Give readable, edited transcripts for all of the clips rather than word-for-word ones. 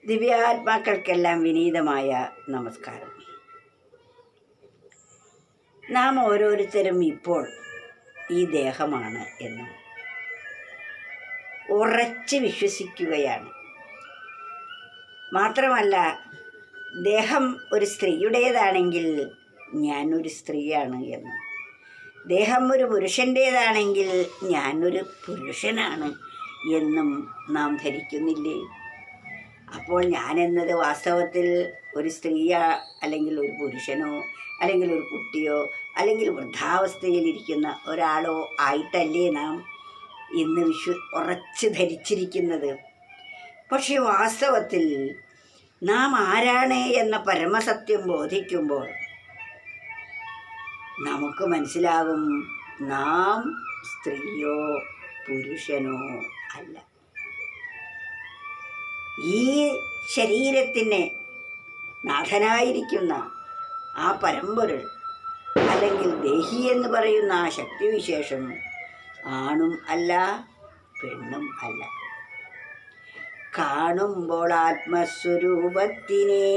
ദിവ്യാത്മാക്കൾക്കെല്ലാം വിനീതമായ നമസ്കാരം. നാം ഓരോരുത്തരും ഇപ്പോൾ ഈ ദേഹമാണ് എന്ന് ഉറച്ച് വിശ്വസിക്കുകയാണ്. മാത്രമല്ല, ദേഹം ഒരു സ്ത്രീയുടേതാണെങ്കിൽ ഞാനൊരു സ്ത്രീയാണ് എന്നും, ദേഹം ഒരു പുരുഷൻ്റേതാണെങ്കിൽ ഞാനൊരു പുരുഷനാണ് എന്നും നാം ധരിക്കുന്നില്ലേ? അപ്പോൾ ഞാനെന്നത് വാസ്തവത്തിൽ ഒരു സ്ത്രീയോ അല്ലെങ്കിൽ ഒരു പുരുഷനോ അല്ലെങ്കിൽ ഒരു കുട്ടിയോ അല്ലെങ്കിൽ വൃദ്ധാവസ്ഥയിലിരിക്കുന്ന ഒരാളോ ആയിട്ടല്ലേ നാം ഇന്ന് ഉറച്ച് ധരിച്ചിരിക്കുന്നത്. പക്ഷെ വാസ്തവത്തിൽ നാം ആരാണ് എന്ന പരമസത്യം ബോധിക്കുമ്പോൾ നമുക്ക് മനസ്സിലാകും, നാം സ്ത്രീയോ പുരുഷനോ അല്ല. ഈ ശരീരത്തിന് നാഥനായിരിക്കുന്ന ആ പരമ്പൊരുൾ അല്ലെങ്കിൽ ദേഹി എന്ന് പറയുന്ന ആ ശക്തിവിശേഷം ആണും അല്ല പെണ്ണും അല്ല. കാണുമ്പോൾ ആത്മസ്വരൂപത്തിനെ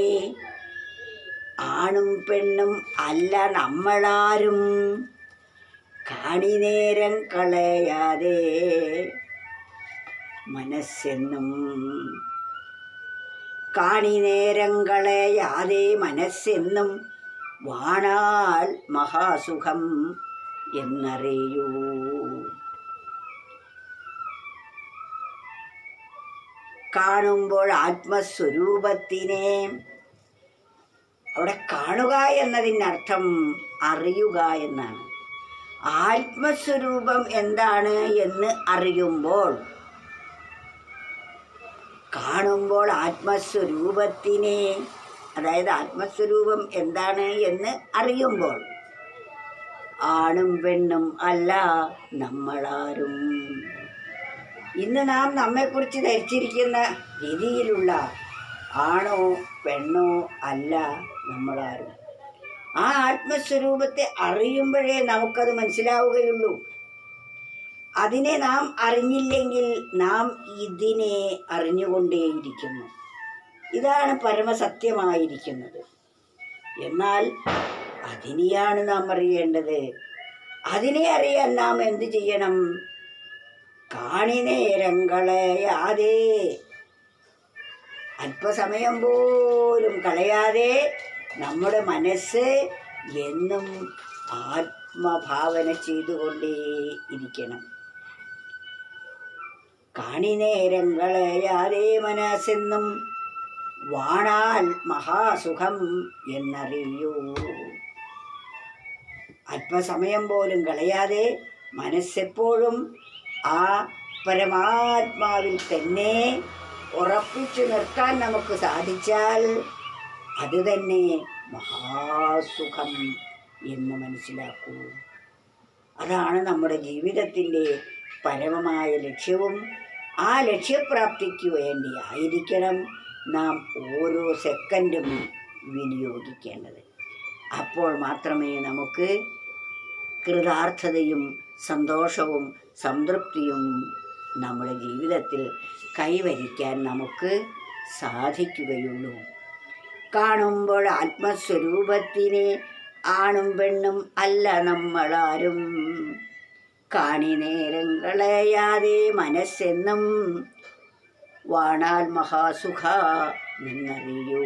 ആണും പെണ്ണും അല്ല നമ്മളാരും. കാണിനേരം കളയാതെ മനസ്സെന്നും കാണിനേരം കളയാതെ മനസ്സെന്നും വാണാൽ മഹാസുഖം എന്നറിയൂ. കാണുമ്പോൾ ആത്മസ്വരൂപത്തിനെ, അവിടെ കാണുക എന്നതിനർത്ഥം അറിയുക എന്നാണ്. ആത്മസ്വരൂപം എന്താണ് എന്ന് അറിയുമ്പോൾ, കാണുമ്പോൾ ആത്മസ്വരൂപത്തിനെ, അതായത് ആത്മസ്വരൂപം എന്താണ് എന്ന് അറിയുമ്പോൾ ആണും പെണ്ണും അല്ല നമ്മളാരും. ഇന്ന് നാം നമ്മെക്കുറിച്ച് ധരിച്ചിരിക്കുന്ന രീതിയിലുള്ള ആണോ പെണ്ണോ അല്ല നമ്മളാരും. ആ ആത്മസ്വരൂപത്തെ അറിയുമ്പോഴേ നമുക്കത് മനസ്സിലാവുകയുള്ളൂ. അതിനെ നാം അറിഞ്ഞില്ലെങ്കിൽ നാം ഇതിനെ അറിഞ്ഞുകൊണ്ടേയിരിക്കുന്നു. ഇതാണ് പരമസത്യമായിരിക്കുന്നത്. എന്നാൽ അതിനെയാണ് നാം അറിയേണ്ടത്. അതിനെ അറിയാൻ നാം എന്ത് ചെയ്യണം? കാണിനേരം കളയാതെ, അല്പസമയം പോലും കളയാതെ നമ്മുടെ മനസ്സ് എന്നും ആത്മഭാവന ചെയ്തുകൊണ്ടേ ഇരിക്കണം. കാണിനേരം കളയാതെ മനസ്സെന്നും വാണാൽ മഹാസുഖം എന്നറിയൂ. അല്പസമയം പോലും കളയാതെ മനസ്സെപ്പോഴും ആ പരമാത്മാവിൽ തന്നെ ഉറപ്പിച്ചു നിർത്താൻ നമുക്ക് സാധിച്ചാൽ അത് തന്നെ മഹാസുഖം എന്ന് മനസ്സിലാക്കൂ. അതാണ് നമ്മുടെ ജീവിതത്തിൻ്റെ പരമമായ ലക്ഷ്യവും ആ ലക്ഷ്യപ്രാപ്തിക്ക് വേണ്ടി ആയിരിക്കണം നാം ഓരോ സെക്കൻഡും വിനിയോഗിക്കേണ്ടത്. അപ്പോൾ മാത്രമേ നമുക്ക് കൃതാർത്ഥതയും സന്തോഷവും സംതൃപ്തിയും നമ്മുടെ ജീവിതത്തിൽ കൈവരിക്കാൻ നമുക്ക് സാധിക്കുകയുള്ളൂ. കാണുമ്പോൾ ആത്മസ്വരൂപത്തിനെ ആണും പെണ്ണും അല്ല നമ്മളാരും. കാണിനേരം കളയാതെ മനസ്സെന്നും വാണാൽ മഹാസുഖ എന്നറിയൂ.